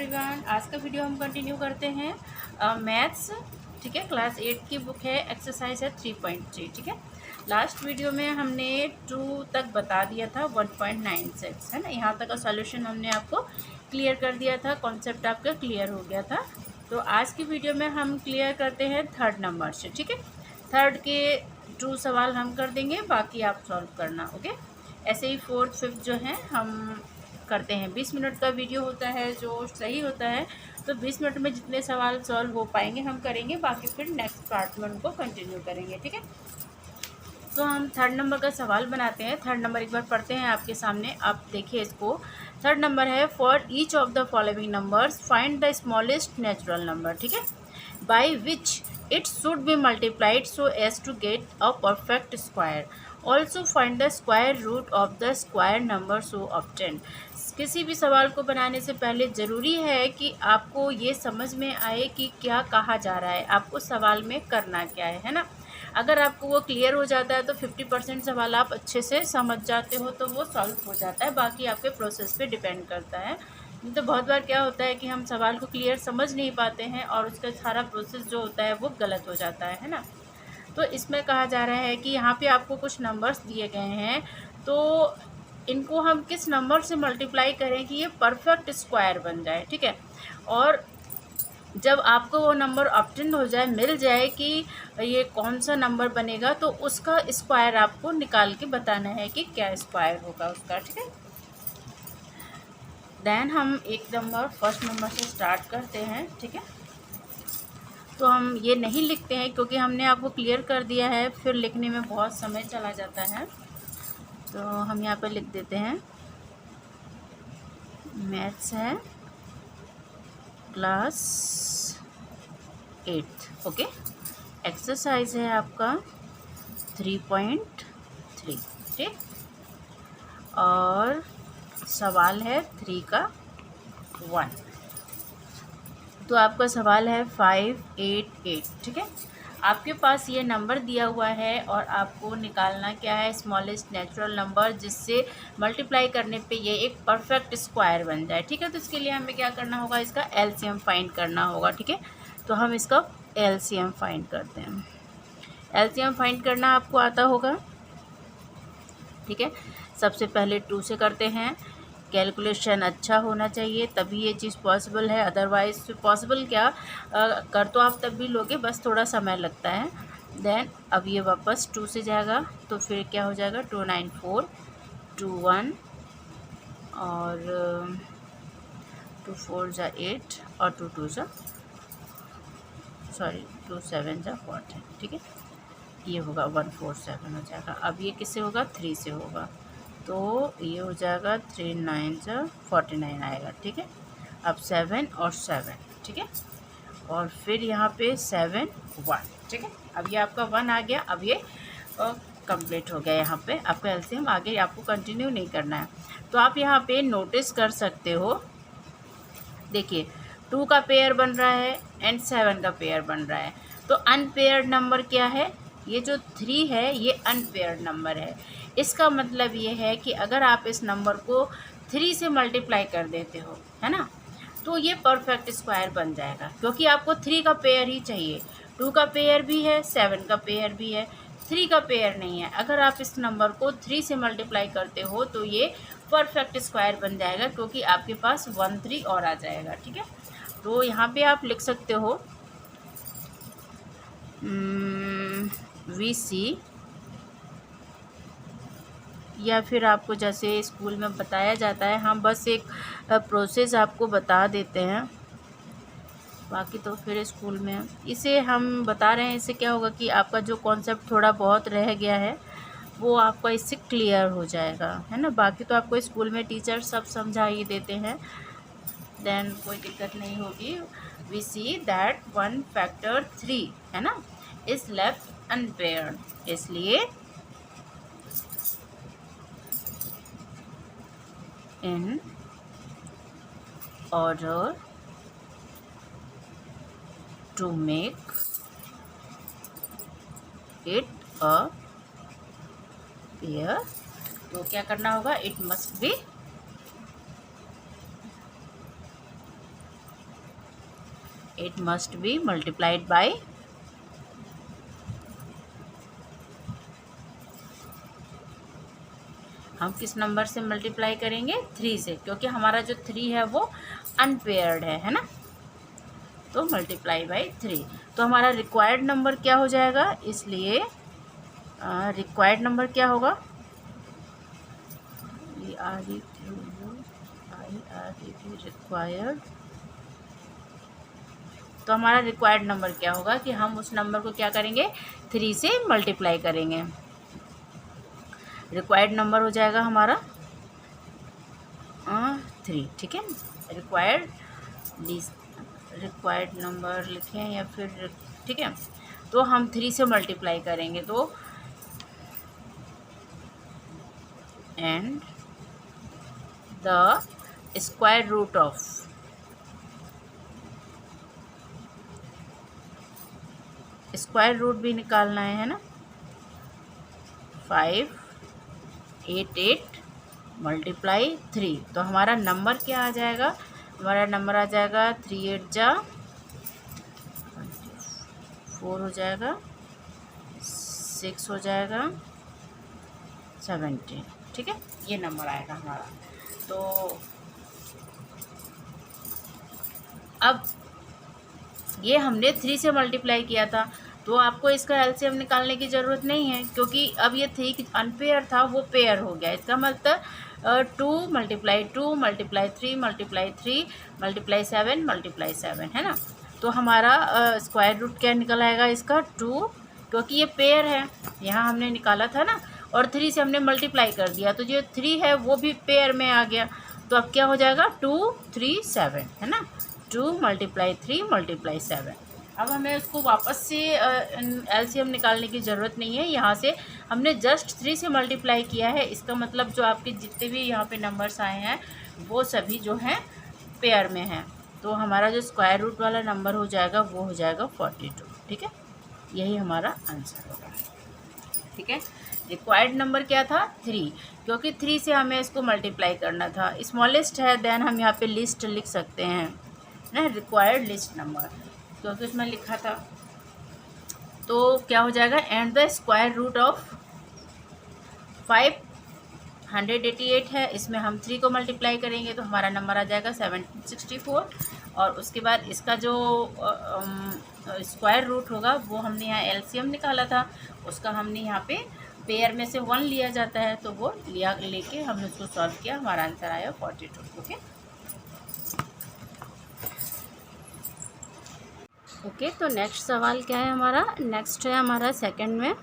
Everyone, आज का video हम कंटिन्यू करते हैं मैथ्स। ठीक है, क्लास 8 की बुक है, एक्सरसाइज है 3.3। ठीक है, लास्ट वीडियो में हमने 2 तक बता दिया था, 1.96 है ना, यहाँ तक का सॉल्यूशन हमने आपको क्लियर कर दिया था, कॉन्सेप्ट आपका क्लियर हो गया था। तो आज की वीडियो में हम क्लियर करते हैं थर्ड नंबर से। ठीक है, थर्ड के 2 सवाल हम कर देंगे, बाकी आप सॉल्व करना। ओके, ऐसे ही फोर्थ फिफ्थ जो है हम करते हैं। 20 मिनट का वीडियो होता है जो सही होता है, तो 20 मिनट में जितने सवाल सॉल्व हो पाएंगे हम करेंगे, बाकी फिर नेक्स्ट पार्ट में उनको कंटिन्यू करेंगे। ठीक है, तो हम थर्ड नंबर का सवाल बनाते हैं। थर्ड नंबर एक बार पढ़ते हैं आपके सामने, आप देखिए इसको। थर्ड नंबर है, for each of the following numbers find the smallest natural number. ठीक है, by which it should be multiplied so as to get a perfect square. Also find the square root of the square number so obtained. किसी भी सवाल को बनाने से पहले ज़रूरी है कि आपको ये समझ में आए कि क्या कहा जा रहा है, आपको सवाल में करना क्या है ना। अगर आपको वो क्लियर हो जाता है तो 50% सवाल आप अच्छे से समझ जाते हो, तो वो सॉल्व हो जाता है। बाकी आपके प्रोसेस पे डिपेंड करता है। तो बहुत बार क्या होता है कि हम सवाल को क्लियर समझ नहीं पाते हैं और उसका सारा प्रोसेस जो होता है वो गलत हो जाता है ना। तो इसमें कहा जा रहा है कि यहाँ पे आपको कुछ नंबर्स दिए गए हैं, तो इनको हम किस नंबर से मल्टीप्लाई करें कि ये परफेक्ट स्क्वायर बन जाए। ठीक है, और जब आपको वो नंबर ऑब्टेन हो जाए, मिल जाए कि ये कौन सा नंबर बनेगा, तो उसका स्क्वायर आपको निकाल के बताना है कि क्या स्क्वायर होगा उसका। ठीक है, देन हम एक नंबर फर्स्ट नंबर से स्टार्ट करते हैं। ठीक है, तो हम ये नहीं लिखते हैं क्योंकि हमने आपको क्लियर कर दिया है, फिर लिखने में बहुत समय चला जाता है, तो हम यहाँ पर लिख देते हैं मैथ्स है क्लास 8। ओके, एक्सरसाइज है आपका 3.3। ठीक, और सवाल है 3 का 1। तो आपका सवाल है 588। ठीक है, आपके पास ये नंबर दिया हुआ है और आपको निकालना क्या है, स्मॉलेस्ट नेचुरल नंबर, जिससे मल्टीप्लाई करने पे ये एक परफेक्ट स्क्वायर बन जाए। ठीक है, तो इसके लिए हमें क्या करना होगा, इसका एलसीएम फाइंड करना होगा। ठीक है, तो हम इसका एलसीएम फाइंड करते हैं। एलसीएम फाइंड करना आपको आता होगा। ठीक है, सबसे पहले 2 से करते हैं। कैलकुलेशन अच्छा होना चाहिए तभी ये चीज़ पॉसिबल है, अदरवाइज पॉसिबल क्या, कर तो आप तब भी लोगे, बस थोड़ा समय लगता है। देन अब ये वापस 2 से जाएगा, तो फिर क्या हो जाएगा, 294 21 और 2 4 जा 8 और 2 2 जा 2 7 जा 14। ठीक है, ये होगा 147 हो जाएगा। अब ये किससे होगा, 3 से होगा, तो ये हो जाएगा 3 9 जा 49 आएगा। ठीक है, अब 7 और 7। ठीक है, और फिर यहाँ पे 7 1। ठीक है, अब ये आपका 1 आ गया। अब ये कंप्लीट हो गया। यहाँ पे आपका एलसीएम, आगे आपको कंटिन्यू नहीं करना है। तो आप यहाँ पे नोटिस कर सकते हो, देखिए 2 का पेयर बन रहा है एंड 7 का पेयर बन रहा है। तो अनपेयर्ड नंबर क्या है, ये जो 3 है ये अनपेयर्ड नंबर है। इसका मतलब ये है कि अगर आप इस नंबर को 3 से मल्टीप्लाई कर देते हो, है ना, तो ये परफेक्ट स्क्वायर बन जाएगा, क्योंकि आपको 3 का पेयर ही चाहिए। 2 का पेयर भी है, 7 का पेयर भी है, 3 का पेयर नहीं है। अगर आप इस नंबर को 3 से मल्टीप्लाई करते हो तो ये परफेक्ट स्क्वायर बन जाएगा, क्योंकि आपके पास 1 3 और आ जाएगा। ठीक है, तो यहाँ पे आप लिख सकते हो VC, या फिर आपको जैसे स्कूल में बताया जाता है, हम बस एक प्रोसेस आपको बता देते हैं, बाकी तो फिर स्कूल में इसे हम बता रहे हैं। इससे क्या होगा कि आपका जो कॉन्सेप्ट थोड़ा बहुत रह गया है वो आपका इससे क्लियर हो जाएगा, है ना। बाकी तो आपको स्कूल में टीचर सब समझा ही देते हैं, देन कोई दिक्कत नहीं होगी। वी सी दैट 1 फैक्टर 3 है ना इज लेफ्ट अनपेयर्ड, इसलिए in order to make it a pair, तो क्या करना होगा, it must be it must be multiplied by हम किस नंबर से मल्टीप्लाई करेंगे? 3 से, क्योंकि हमारा जो 3 है वो अनपेयर्ड है ना, तो मल्टीप्लाई बाई 3। तो हमारा रिक्वायर्ड नंबर क्या हो जाएगा? इसलिए रिक्वायर्ड नंबर क्या होगा? रिक्वायर्ड। तो हमारा रिक्वायर्ड नंबर क्या होगा कि हम उस नंबर को क्या करेंगे? 3 से मल्टीप्लाई करेंगे। रिक्वायर्ड नंबर हो जाएगा हमारा 3, ठीक है। रिक्वायर्ड नंबर लिखें या फिर, ठीक है, तो हम 3 से मल्टीप्लाई करेंगे, तो and the square root of square root भी निकालना है ना, 588 मल्टीप्लाई 3। तो हमारा नंबर क्या आ जाएगा? हमारा नंबर आ जाएगा 3 8 जा 4 हो जाएगा, 6 हो जाएगा, 17, ठीक है, ये नंबर आएगा हमारा। तो अब ये हमने 3 से मल्टीप्लाई किया था, तो आपको इसका एलसीएम निकालने की ज़रूरत नहीं है, क्योंकि अब ये 3 अनपेयर था वो पेयर हो गया। इसका मतलब 2 multiply 2 multiply 3 multiply 3 multiply 7 multiply 7, है ना। तो हमारा स्क्वायर रूट क्या निकल आएगा इसका? 2, क्योंकि ये पेयर है, यहाँ हमने निकाला था ना, और 3 से हमने मल्टीप्लाई कर दिया, तो जो 3 है वो भी पेयर में आ गया। तो अब क्या हो जाएगा? 2 3 7, है ना, 2 मल्टीप्लाई 3 मल्टीप्लाई 7। अब हमें उसको वापस से एलसीएम निकालने की ज़रूरत नहीं है, यहाँ से हमने जस्ट 3 से मल्टीप्लाई किया है। इसका मतलब जो आपके जितने भी यहाँ पे नंबर्स आए हैं वो सभी जो हैं पेयर में हैं। तो हमारा जो स्क्वायर रूट वाला नंबर हो जाएगा वो हो जाएगा 42, ठीक है, यही हमारा आंसर होगा, ठीक है। रिक्वायर्ड नंबर क्या था? 3, क्योंकि 3 से हमें इसको मल्टीप्लाई करना था। स्मॉलेस्ट है, देन हम यहाँ पे लिस्ट लिख सकते हैं ना, रिक्वायर्ड लिस्ट नंबर, क्योंकि उसमें लिखा था। तो क्या हो जाएगा? And the square root of 588 है, इसमें हम 3 को मल्टीप्लाई करेंगे तो हमारा नंबर आ जाएगा 764। और उसके बाद इसका जो स्क्वायर रूट होगा वो हमने यहाँ एलसीएम निकाला था, उसका हमने यहाँ पे पेयर में से 1 लिया जाता है, तो वो लेके हमने उसको सॉल्व किया, हमारा आंसर आया 42, ओके। ओके, तो नेक्स्ट सवाल क्या है हमारा? नेक्स्ट है हमारा सेकंड में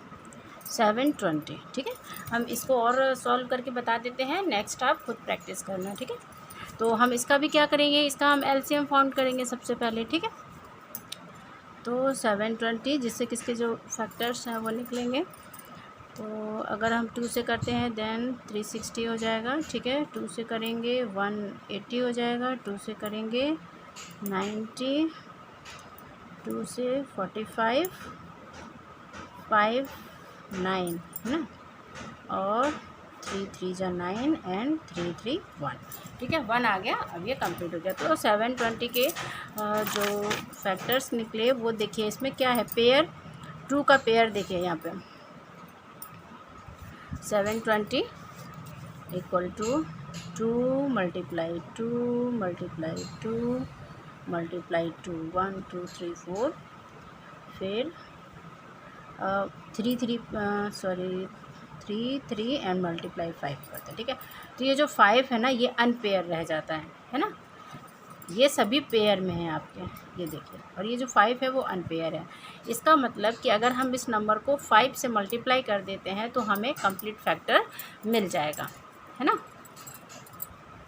720, ठीक है। हम इसको और सॉल्व करके बता देते हैं, नेक्स्ट आप खुद प्रैक्टिस करना, ठीक है। तो हम इसका भी क्या करेंगे? इसका हम एलसीएम फाउंड करेंगे सबसे पहले, ठीक है। तो 720 जिससे किसके जो फैक्टर्स हैं वो निकलेंगे। तो अगर हम 2 से करते हैं देन 360 हो जाएगा, ठीक है। 2 से करेंगे 180 हो जाएगा, 2 से करेंगे 90, 2 से 45, 5 9, है ना, और 3 3 जा 9 एंड 3 3 1, ठीक है, 1 आ गया। अब ये कंप्लीट हो गया। तो 720 के जो फैक्टर्स निकले वो देखिए, इसमें क्या है? पेयर 2 का पेयर देखिए यहाँ पे 720 equal to 2 multiply 2 multiply 2 multiply 2 1 2 3 4, फिर 3 3 एंड मल्टीप्लाई 5 करते हैं, ठीक है। तो ये जो 5 है ना ये अनपेयर रह जाता है ना, ये सभी पेयर में है आपके, ये देखिए, और ये जो 5 है वो अनपेयर है। इसका मतलब कि अगर हम इस नंबर को 5 से मल्टीप्लाई कर देते हैं तो हमें कंप्लीट फैक्टर मिल जाएगा, है ना।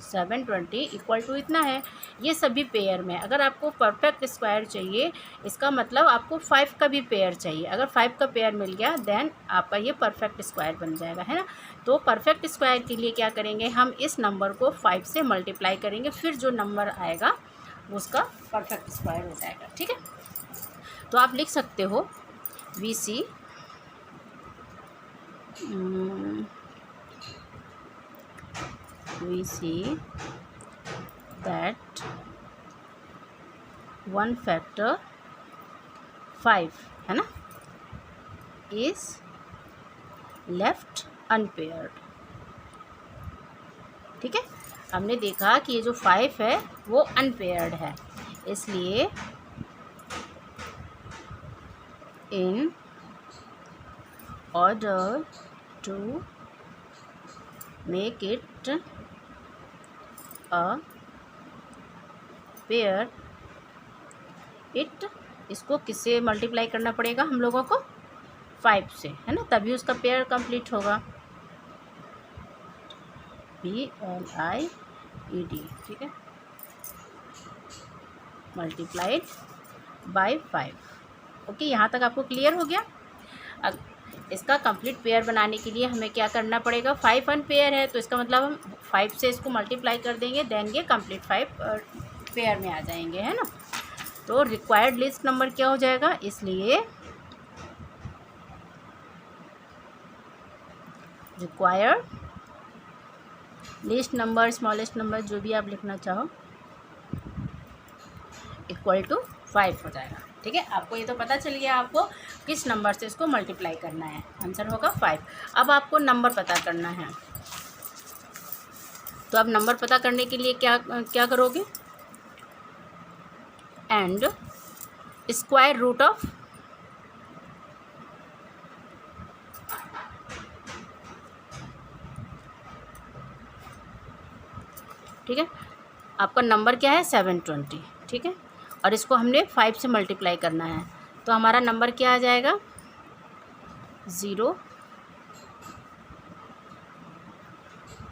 720 इक्वल टू इतना है, ये सभी पेयर में। अगर आपको परफेक्ट स्क्वायर चाहिए, इसका मतलब आपको 5 का भी पेयर चाहिए। अगर 5 का पेयर मिल गया देन आपका ये परफेक्ट स्क्वायर बन जाएगा, है ना। तो परफेक्ट स्क्वायर के लिए क्या करेंगे? हम इस नंबर को 5 से मल्टीप्लाई करेंगे, फिर जो नंबर आएगा उसका परफेक्ट स्क्वायर हो जाएगा, ठीक है। तो आप लिख सकते हो we see that 1 फैक्टर 5 है ना, इज लेफ्ट अनपेयर्ड। ठीक है, हमने देखा कि ये जो 5 है वो अनपेयर्ड है, इसलिए in order to make it a pair, it, इसको किससे मल्टीप्लाई करना पड़ेगा हम लोगों को? 5 से, है ना, तभी उसका पेयर कंप्लीट होगा। PLIED, ठीक है, मल्टीप्लाइड बाय 5। ओके, यहाँ तक आपको क्लियर हो गया। अब इसका कंप्लीट पेयर बनाने के लिए हमें क्या करना पड़ेगा? 5 अनपेयर है, तो इसका मतलब हम 5 से इसको मल्टीप्लाई कर देंगे, देन ये कंप्लीट 5 पेयर में आ जाएंगे, है ना। तो रिक्वायर्ड लिस्ट नंबर क्या हो जाएगा? इसलिए required list number, smallest number, जो भी आप लिखना चाहो, इक्वल टू 5 हो जाएगा। ठीक है, आपको ये तो पता चल गया आपको किस नंबर से इसको मल्टीप्लाई करना है। आंसर होगा 5। अब आपको नंबर पता करना है, तो अब नंबर पता करने के लिए क्या क्या करोगे? एंड स्क्वायर रूट ऑफ, ठीक है, आपका नंबर क्या है? 720। ठीक है, और इसको हमने 5 से मल्टीप्लाई करना है, तो हमारा नंबर क्या आ जाएगा? 0,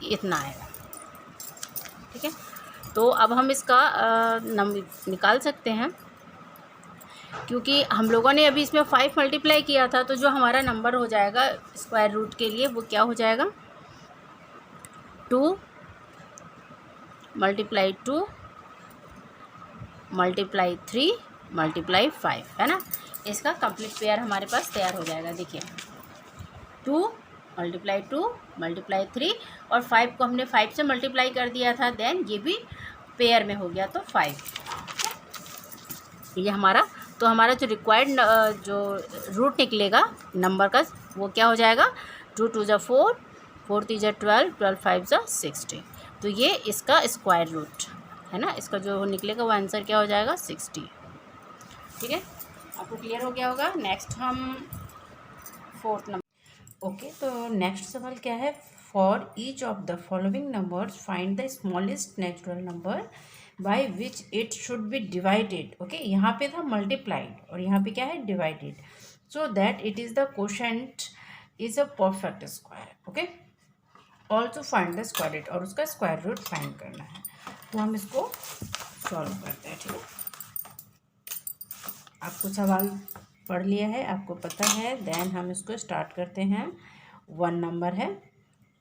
इतना आएगा। ठीक है, तो अब हम इसका नंबर निकाल सकते हैं, क्योंकि हम लोगों ने अभी इसमें 5 मल्टीप्लाई किया था, तो जो हमारा नंबर हो जाएगा स्क्वायर रूट के लिए वो क्या हो जाएगा? 2 मल्टीप्लाई 2 मल्टीप्लाई 3 मल्टीप्लाई 5, है ना। इसका कंप्लीट पेयर हमारे पास तैयार हो जाएगा। देखिए, 2 मल्टीप्लाई 2 मल्टीप्लाई 3 और 5 को हमने 5 से मल्टीप्लाई कर दिया था, देन ये भी पेयर में हो गया, तो 5 ये हमारा, तो हमारा जो रिक्वायर्ड जो रूट निकलेगा नंबर का वो क्या हो जाएगा? 2 2 ज़ा 4, 4 3 ज़ा 12, 12 5 ज़ा 60। तो ये इसका स्क्वायर रूट है ना, इसका जो निकलेगा वो आंसर क्या हो जाएगा? 60। ठीक है, आपको क्लियर हो गया होगा। नेक्स्ट हम 4th नंबर। ओके, तो नेक्स्ट सवाल क्या है? For each of the following numbers find the smallest natural number by which it should be divided. Okay, यहाँ पे था मल्टीप्लाइड और यहाँ पे क्या है? Divided, so that it is the quotient is a perfect square. Okay, also find the square root, और उसका स्क्वायर रूट फाइंड करना है। तो हम इसको सॉल्व करते हैं। ठीक है, आपको सवाल पढ़ लिया है, आपको पता है, देन हम इसको स्टार्ट करते हैं। 1 नंबर है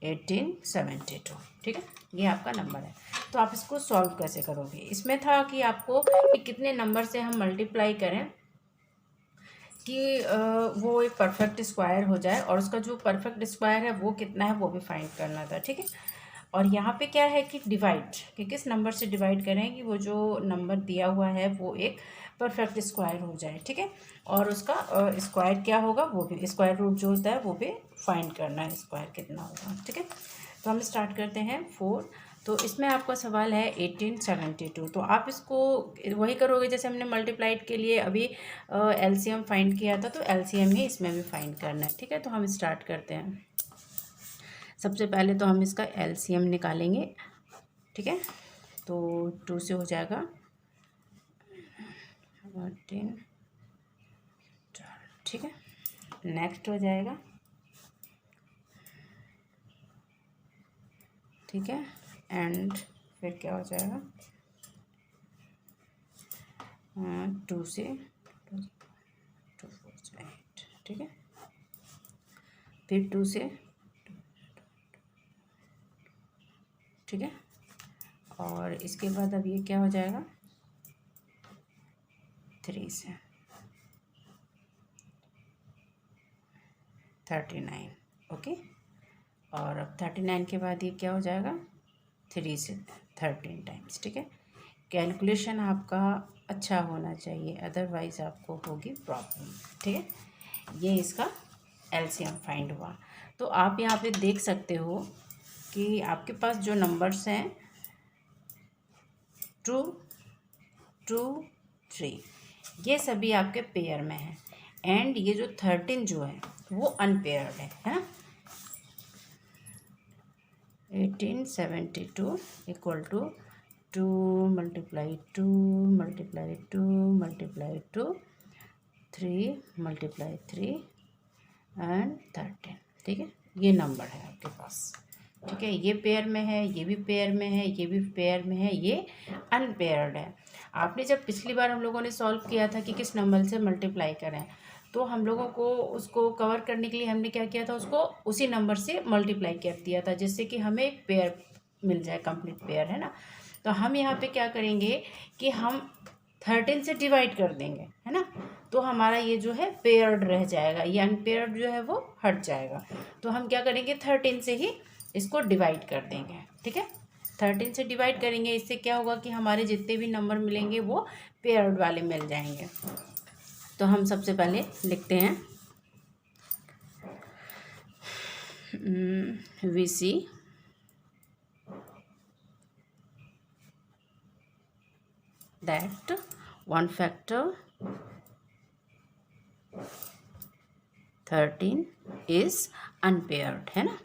1872। ठीक है, ये आपका नंबर है। तो आप इसको सॉल्व कैसे करोगे? इसमें था कि आपको कि कितने नंबर से हम मल्टीप्लाई करें कि वो एक परफेक्ट स्क्वायर हो जाए, और उसका जो परफेक्ट स्क्वायर है वो कितना है वो भी फाइंड करना था। ठीक है, और यहाँ पे क्या है कि डिवाइड, कि किस नंबर से डिवाइड करें कि वो जो नंबर दिया हुआ है वो एक परफेक्ट स्क्वायर हो जाए। ठीक है, और उसका स्क्वायर क्या होगा वो भी, स्क्वायर रूट जो होता है वो भी फाइंड करना है, स्क्वायर कितना होगा। ठीक है, तो हम स्टार्ट करते हैं 4। तो इसमें आपका सवाल है 1872। तो आप इसको वही करोगे जैसे हमने मल्टीप्लाइड के लिए अभी एलसीएम फाइंड किया था, तो एलसीएम ही इसमें भी फाइंड करना है। ठीक है, तो हम स्टार्ट करते हैं। सबसे पहले तो हम इसका एलसीएम निकालेंगे। ठीक है, तो 2 से हो जाएगा 13, 12। ठीक है, नेक्स्ट हो जाएगा, ठीक है, एंड फिर क्या हो जाएगा? 2 से 2 4 8। ठीक है, फिर 2 से, ठीक है, और इसके बाद अब ये क्या हो जाएगा? 3 से 39। ओके, और अब 39 के बाद ये क्या हो जाएगा? 3 से 13 टाइम्स। ठीक है, कैलकुलेशन आपका अच्छा होना चाहिए, अदरवाइज़ आपको होगी प्रॉब्लम। ठीक है, ये इसका एलसीएम फाइंड हुआ। तो आप यहाँ पे देख सकते हो कि आपके पास जो नंबर्स हैं 2, 2, 3, ये सभी आपके पेयर में हैं। एंड ये जो 13 जो है वो अनपेयर्ड है ना। 1872 equal to 2 multiply 2 multiply 2 multiply 2 3 multiply 3 and 13। ठीक है, ये नंबर है आपके पास। ठीक है, ये पेयर में है, ये भी पेयर में है, ये भी पेयर में है, ये अनपेयर्ड है। आपने जब पिछली बार हम लोगों ने सॉल्व किया था कि किस नंबर से मल्टीप्लाई करें, तो हम लोगों को उसको कवर करने के लिए हमने क्या किया था, उसको उसी नंबर से मल्टीप्लाई कर दिया था, जिससे कि हमें एक पेयर मिल जाए, कंप्लीट पेयर, है ना। तो हम यहाँ पे क्या करेंगे कि हम 13 से डिवाइड कर देंगे, है ना। तो हमारा ये जो है पेयर्ड रह जाएगा, ये अनपेयर्ड जो है वो हट जाएगा। तो हम क्या करेंगे, 13 से ही इसको डिवाइड कर देंगे। ठीक है, 13 से डिवाइड करेंगे, इससे क्या होगा कि हमारे जितने भी नंबर मिलेंगे वो पेयर्ड वाले मिल जाएंगे। तो हम सबसे पहले लिखते हैं VC that 1 factor 13 is unpaired, है ना।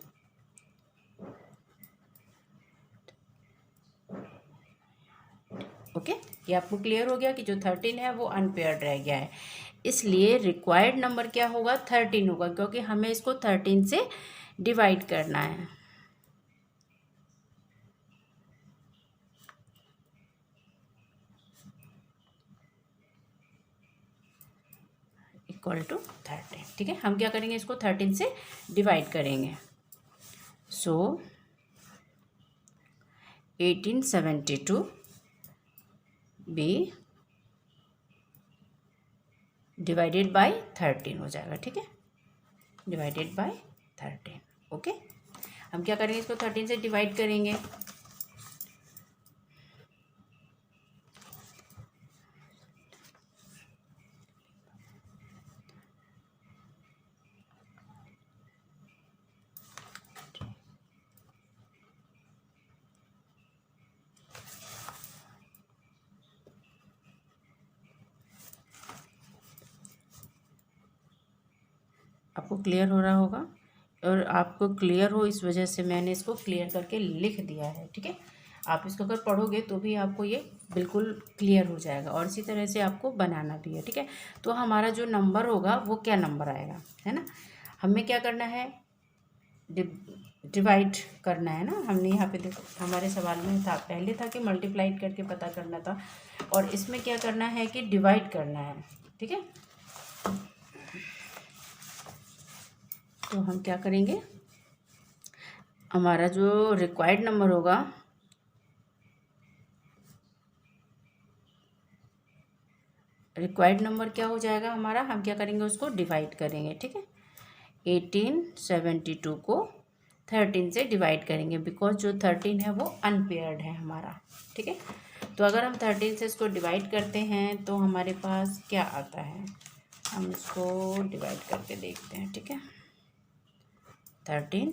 ओके, ये आपको क्लियर हो गया कि जो 13 है वो अनपेयर्ड रह गया है, इसलिए रिक्वायर्ड नंबर क्या होगा, 13 होगा, क्योंकि हमें इसको 13 से डिवाइड करना है। Equal to 13। ठीक है, हम क्या करेंगे, इसको 13 से डिवाइड करेंगे। सो 1872 बी डिवाइडेड बाय 13 हो जाएगा। ठीक है, डिवाइडेड बाय 13। ओके, हम क्या करेंगे, इसको 13 से डिवाइड करेंगे। आपको क्लियर हो रहा होगा, और आपको क्लियर हो इस वजह से मैंने इसको क्लियर करके लिख दिया है। ठीक है, आप इसको अगर पढ़ोगे तो भी आपको ये बिल्कुल क्लियर हो जाएगा, और इसी तरह से आपको बनाना भी है। ठीक है, तो हमारा जो नंबर होगा वो क्या नंबर आएगा, है ना। हमें क्या करना है, डिवाइड करना है ना। हमने यहाँ पे देखो, हमारे सवाल में था, पहले था कि मल्टीप्लाइड करके पता करना था, और इसमें क्या करना है कि डिवाइड करना है। ठीक है, तो हम क्या करेंगे, हमारा जो रिक्वायर्ड नंबर होगा, रिक्वायर्ड नंबर क्या हो जाएगा हमारा, हम क्या करेंगे, उसको डिवाइड करेंगे। ठीक है, 1872 को 13 से डिवाइड करेंगे, बिकॉज जो 13 है वो अनपेयर्ड है हमारा। ठीक है, तो अगर हम 13 से इसको डिवाइड करते हैं तो हमारे पास क्या आता है, हम इसको डिवाइड करके देखते हैं। ठीक है, 13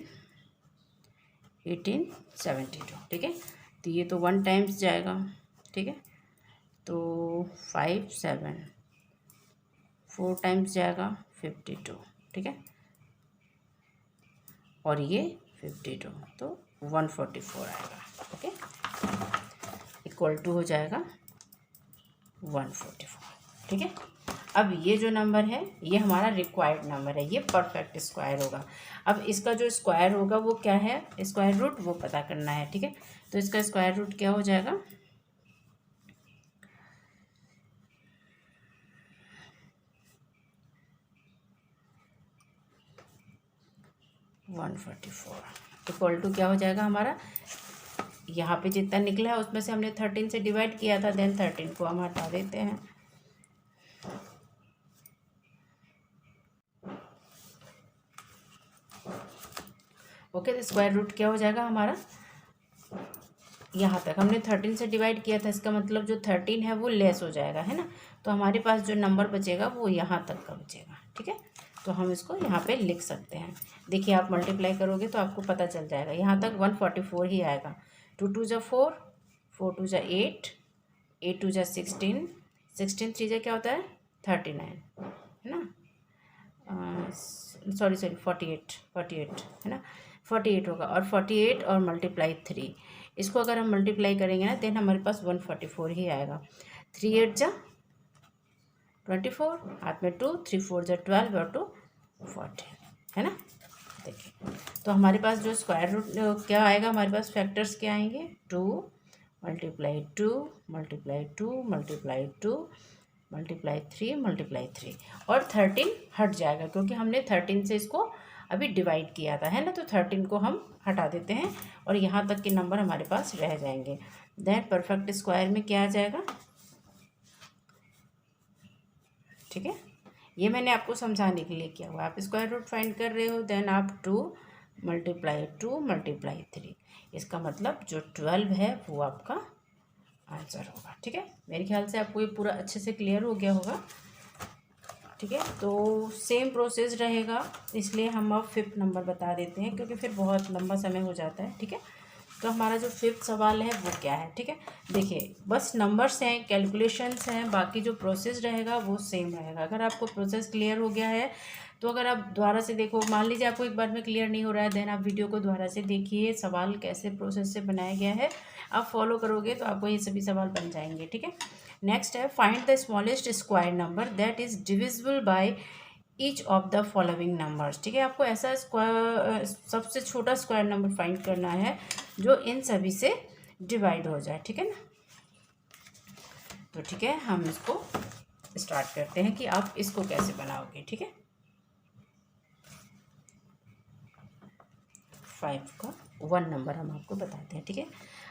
1872। ठीक है, तो ये तो 1 टाइम्स जाएगा। ठीक है, तो 5 7 4 टाइम्स जाएगा 52। ठीक है, और ये 52, तो 144 आएगा। ओके, इक्वल टू हो जाएगा 144। ठीक है, अब ये जो नंबर है ये हमारा रिक्वायर्ड नंबर है, ये परफेक्ट स्क्वायर होगा। अब इसका जो स्क्वायर होगा वो क्या है, स्क्वायर रूट वो पता करना है। ठीक है, तो इसका स्क्वायर रूट क्या हो जाएगा, 144 इक्वल टू क्या हो जाएगा हमारा, यहाँ पे जितना निकला है उसमें से हमने 13 से डिवाइड किया था, देन 13 को हम हटा देते हैं। ओके, तो स्क्वायर रूट क्या हो जाएगा हमारा, यहाँ तक हमने 13 से डिवाइड किया था, इसका मतलब जो 13 है वो लेस हो जाएगा, है ना। तो हमारे पास जो नंबर बचेगा वो यहाँ तक का बचेगा, ठीक है। तो हम इसको यहाँ पे लिख सकते हैं। देखिए आप मल्टीप्लाई करोगे तो आपको पता चल जाएगा, यहाँ तक 144 ही आएगा। 2 2 जा 4, 4 2 जा 8, 8 2 जा 16, 16 3 जा क्या होता है 39, है ना। सॉरी 48 है ना, 48 होगा। और 48 और मल्टीप्लाई 3, इसको अगर हम मल्टीप्लाई करेंगे ना देन हमारे पास 144 ही आएगा। 3 8 जा 24, हाथ में 2, 3 4 जा 12 और 2 40, है ना। देखिए तो हमारे पास जो स्क्वायर रूट क्या आएगा, हमारे पास फैक्टर्स क्या आएंगे, 2 multiply 2 multiply 2 multiply 2 multiply 3 multiply 3, और 13 हट जाएगा क्योंकि हमने 13 से इसको अभी डिवाइड किया था, है ना। तो 13 को हम हटा देते हैं और यहाँ तक के नंबर हमारे पास रह जाएंगे। देन परफेक्ट स्क्वायर में क्या आ जाएगा, ठीक है। ये मैंने आपको समझाने के लिए किया हुआ। आप स्क्वायर रूट फाइंड कर रहे हो, देन आप 2 मल्टीप्लाई 2 मल्टीप्लाई 3, इसका मतलब जो 12 है वो आपका आंसर होगा, ठीक है। मेरे ख्याल से आपको ये पूरा अच्छे से क्लियर हो गया होगा, ठीक है। तो सेम प्रोसेस रहेगा, इसलिए हम अब 5th नंबर बता देते हैं क्योंकि फिर बहुत लंबा समय हो जाता है, ठीक है। तो हमारा जो 5th सवाल है वो क्या है, ठीक है। देखिए बस नंबर्स हैं, कैलकुलेशंस हैं, बाकी जो प्रोसेस रहेगा वो सेम रहेगा। अगर आपको प्रोसेस क्लियर हो गया है तो अगर आप दोबारा से देखो, मान लीजिए आपको एक बार में क्लियर नहीं हो रहा है, देन आप वीडियो को दोबारा से देखिए, सवाल कैसे प्रोसेस से बनाया गया है आप फॉलो करोगे तो आपको ये सभी सवाल बन जाएंगे, ठीक है। नेक्स्ट है find the smallest square number that is divisible by each of the following numbers, ठीक है। आपको ऐसा स्क्वायर सबसे छोटा स्क्वायर नंबर फाइंड करना है जो इन सभी से डिवाइड हो जाए, ठीक है ना। तो ठीक है हम इसको स्टार्ट करते हैं कि आप इसको कैसे बनाओगे, ठीक है। 5 का 1 नंबर हम आपको बताते हैं, ठीक है।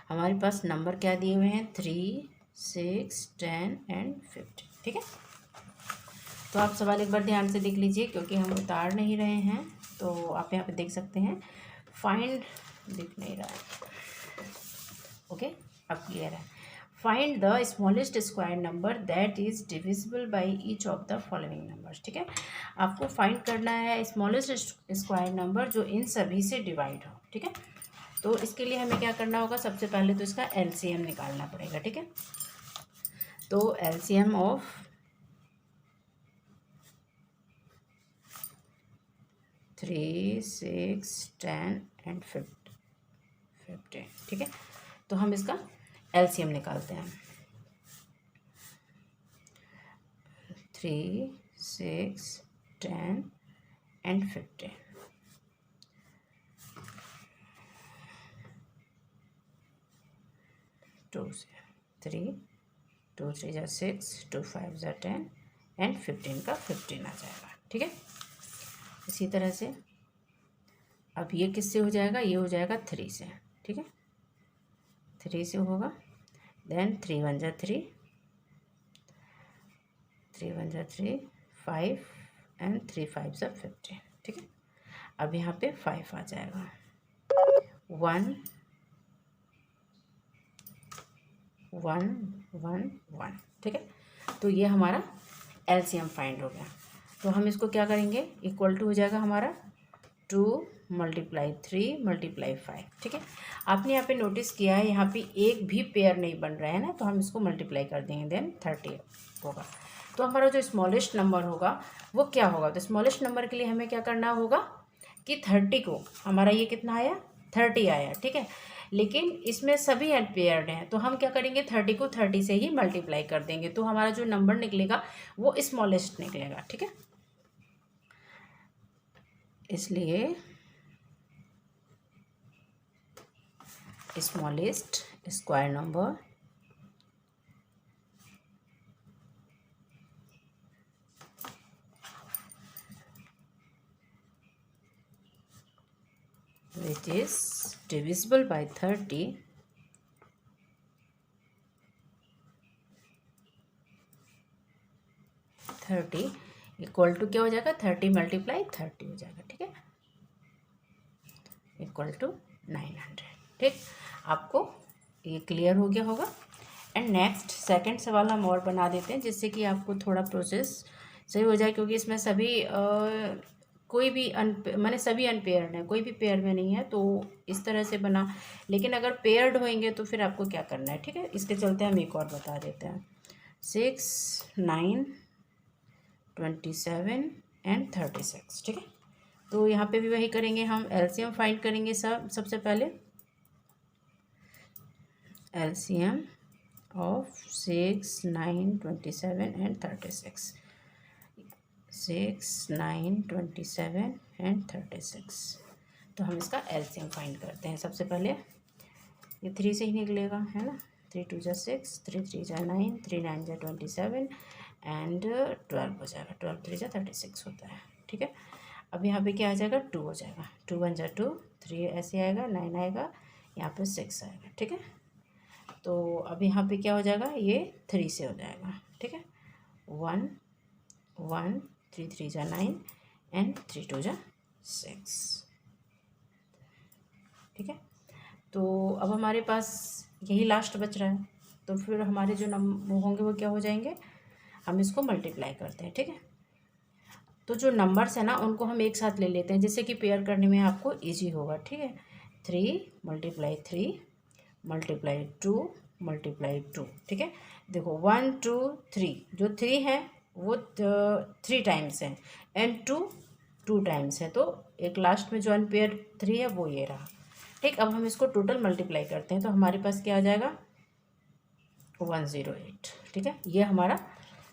हमारे पास नंबर क्या दिए हुए हैं, 3 6 10 एंड 50, ठीक है। तो आप सवाल एक बार ध्यान से देख लीजिए क्योंकि हम उतार नहीं रहे हैं, तो आप यहाँ पे देख सकते हैं। फाइंड दिख नहीं रहा है, ओके अब क्लियर है। Find the smallest square number that is divisible by each of the following numbers, ठीक है। आपको फाइंड करना है स्मॉलेस्ट स्क्वायर नंबर जो इन सभी से डिवाइड हो, ठीक है। तो इसके लिए हमें क्या करना होगा, सबसे पहले तो इसका एलसीएम निकालना पड़ेगा, ठीक है। तो एलसीएम ऑफ 3 6 10 एंड 50, ठीक है। तो हम इसका एलसीएम निकालते हैं। 3 6 10 एंड 50, 2 से 3 2 3 जा 6 2 5 जा 10 एंड 15 का 15 आ जाएगा, ठीक है। इसी तरह से अब ये किससे हो जाएगा, ये हो जाएगा 3 से, ठीक है। 3 से होगा, देन 3 1 जा 3 3 1 जा 3 5 एंड 3 5 जा 50, ठीक है। अब यहाँ पे 5 आ जाएगा, 1 1 1 1, ठीक है। तो ये हमारा एलसीएम फाइंड हो गया। तो हम इसको क्या करेंगे, इक्वल टू हो जाएगा हमारा 2 मल्टीप्लाई 3 मल्टीप्लाई 5, ठीक है। आपने यहाँ पे नोटिस किया है यहाँ पे एक भी पेयर नहीं बन रहा है ना, तो हम इसको मल्टीप्लाई कर देंगे, देन 30 होगा। तो हमारा जो स्मॉलेस्ट नंबर होगा वो क्या होगा, तो स्मॉलेस्ट नंबर के लिए हमें क्या करना होगा कि 30 को, हमारा ये कितना आया 30 आया, ठीक है। लेकिन इसमें सभी अनपेयर्ड हैं तो हम क्या करेंगे 30 को 30 से ही मल्टीप्लाई कर देंगे, तो हमारा जो नंबर निकलेगा वो स्मॉलेस्ट निकलेगा, ठीक है। इसलिए smallest square number which is divisible by 30 equal to क्या हो जाएगा 30 मल्टीप्लाई 30 हो जाएगा, ठीक है, इक्वल टू 900, ठीक। आपको ये क्लियर हो गया होगा। एंड नेक्स्ट सेकंड सवाल हम और बना देते हैं जिससे कि आपको थोड़ा प्रोसेस सही हो जाए, क्योंकि इसमें सभी कोई भी माने सभी अनपेयर्ड हैं, कोई भी पेयर में नहीं है, तो इस तरह से बना। लेकिन अगर पेयर्ड होंगे तो फिर आपको क्या करना है, ठीक है। इसके चलते हम एक और बता देते हैं। 6, 9, 27 एंड 36, ठीक है। तो यहाँ पे भी वही करेंगे, हम एलसीएम फाइंड करेंगे सबसे पहले। LCM of 6, 9, 27 and 36। 6, 9, 27 एंड 36। तो हम इसका एलसीएम फाइंड करते हैं। सबसे पहले ये 3 से ही निकलेगा, है ना। 3 2 जा 6, 3 3 जा 9, 3 9 जा 27 एंड 12 हो जाएगा। 12 3 जा 36 होता है, ठीक है। अब यहाँ पे क्या आ जाएगा, 2 हो जाएगा। 2 1 जा 2, 3 ऐसे आएगा, 9 आएगा, यहाँ पे 6 आएगा, ठीक है। तो अब यहाँ पे क्या हो जाएगा, ये 3 से हो जाएगा, ठीक है। 1 1 3 3 जा 9 एंड 3 2 जा 6, ठीक है। तो अब हमारे पास यही लास्ट बच रहा है, तो फिर हमारे जो नंबर होंगे वो क्या हो जाएंगे, हम इसको मल्टीप्लाई करते हैं, ठीक है। तो जो नंबर्स है ना उनको हम एक साथ ले लेते हैं, जिससे कि पेयर करने में आपको इजी होगा, ठीक है। 3 × 3 × 2 × 2, ठीक है। देखो 1 2 3, जो 3 है वो 3 टाइम्स है एंड 2 टाइम्स है, तो एक लास्ट में जो अनपेयर 3 है वो ये रहा, ठीक। अब हम इसको टोटल मल्टीप्लाई करते हैं, तो हमारे पास क्या आ जाएगा, 108, ठीक है। ये हमारा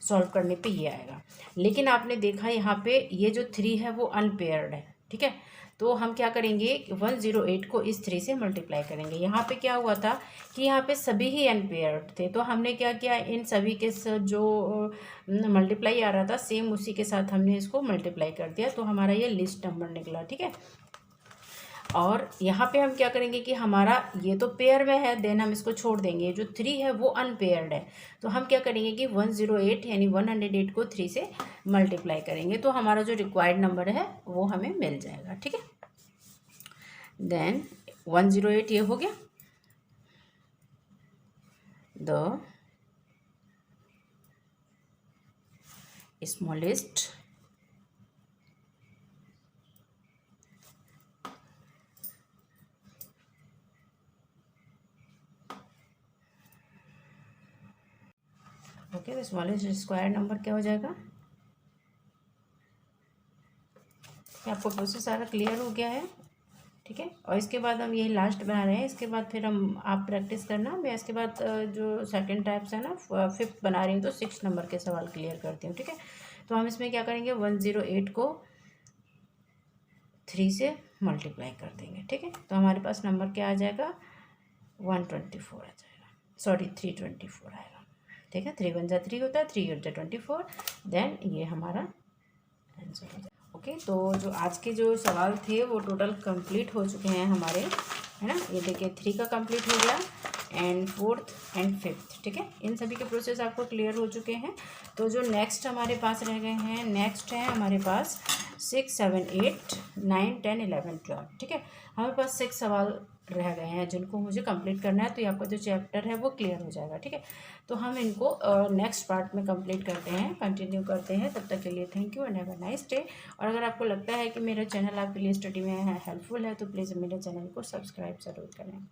सॉल्व करने पे ये आएगा। लेकिन आपने देखा यहाँ पे ये जो 3 है वो अनपेयर्ड है, ठीक है। तो हम क्या करेंगे, 108 को इस 3 से मल्टीप्लाई करेंगे। यहाँ पे क्या हुआ था कि यहाँ पे सभी ही अनपेयर्ड थे, तो हमने क्या किया, इन सभी के जो मल्टीप्लाई आ रहा था सेम उसी के साथ हमने इसको मल्टीप्लाई कर दिया, तो हमारा ये लिस्ट नंबर निकला, ठीक है। और यहाँ पे हम क्या करेंगे कि हमारा ये तो पेयर में है, देन हम इसको छोड़ देंगे। जो 3 है वो अनपेयर्ड है, तो हम क्या करेंगे कि 108 यानी 108 को 3 से मल्टीप्लाई करेंगे, तो हमारा जो रिक्वायर्ड नंबर है वो हमें मिल जाएगा, ठीक है। देन 108 ये हो गया। द स्मॉलेस्ट ओके, तो स्मॉलेस्ट स्क्वायर नंबर क्या हो जाएगा। आपको प्रोसेस सारा क्लियर हो गया है, ठीक है। और इसके बाद हम यही लास्ट बना रहे हैं, इसके बाद फिर हम आप प्रैक्टिस करना। मैं इसके बाद जो सेकंड टाइप्स है ना, 5th बना रही हूँ, तो 6 नंबर के सवाल क्लियर करती हूँ, ठीक है। तो हम इसमें क्या करेंगे, 108 को 3 से मल्टीप्लाई कर देंगे, ठीक है। तो हमारे पास नंबर क्या आ जाएगा, 124 आ जाएगा, सॉरी 324 आएगा, ठीक है। 3 1 जा 3 होता है, 3 8 जा 24, देन ये हमारा आंसर हो जाएगा। ओके, तो जो आज के जो सवाल थे वो टोटल कंप्लीट हो चुके हैं हमारे, है ना। ये देखिए 3 का कंप्लीट हो गया एंड 4th एंड 5th, ठीक है। इन सभी के प्रोसेस आपको क्लियर हो चुके हैं। तो जो नेक्स्ट हमारे पास रह गए हैं, नेक्स्ट है हमारे पास 6 7 8 9 10 11 12, ठीक है। हमारे पास 6 सवाल रह गए हैं जिनको मुझे कंप्लीट करना है, तो ये आपका जो चैप्टर है वो क्लियर हो जाएगा, ठीक है। तो हम इनको नेक्स्ट पार्ट में कंप्लीट करते हैं, कंटिन्यू करते हैं। तब तक के लिए thank you and have a nice day. और अगर आपको लगता है कि मेरा चैनल आपके लिए स्टडी में हेल्पफुल है, तो प्लीज़ मेरे चैनल को सब्सक्राइब ज़रूर करें।